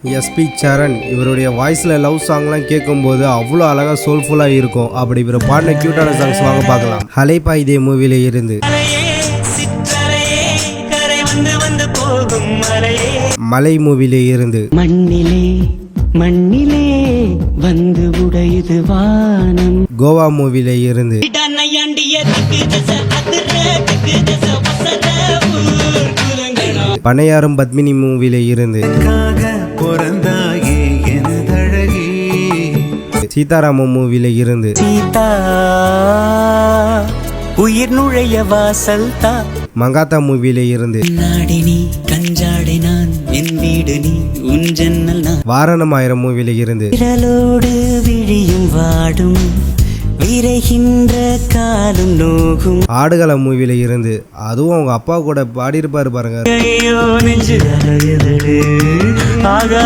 SP சரண் இவருடைய வாய்ஸில் love சாங்லாம் கேட்கும்போது அவ்வளோ அழகாக சோல்ஃபுல்லாக இருக்கும். அப்படி இவர் பாடின க்யூட்டான சாங்ஸ் வாங்க பார்க்கலாம். ஹலைப்பா இதே மூவில இருந்து, மலை மூவில இருந்து, மண்ணிலே மண்ணிலே வந்து உடையுது வானம், கோவா மூவில இருந்து, பனையாரும் பத்மினி மூவில இருந்து, சீதாராமம் மூவில இருந்து, சீதா உயிர் நுழைய வாசல் தா, மங்காத்தா மூவில இருந்து, நாடினி கஞ்சாடை நான் என் வீடு நீ உன் ஜன்னல் நான், வாரணம் ஆயிரம் மூவில இருந்து, விரலோடு விழியும் வாடும் விரைகின்ற காலும் நோகும், ஆடுகள மூவில இருந்து, அதுவும் அவங்க அப்பா கூட பாடியிருப்பாரு பாருங்க. ஐயோ நெஞ்சு அறையுதடு ஆகா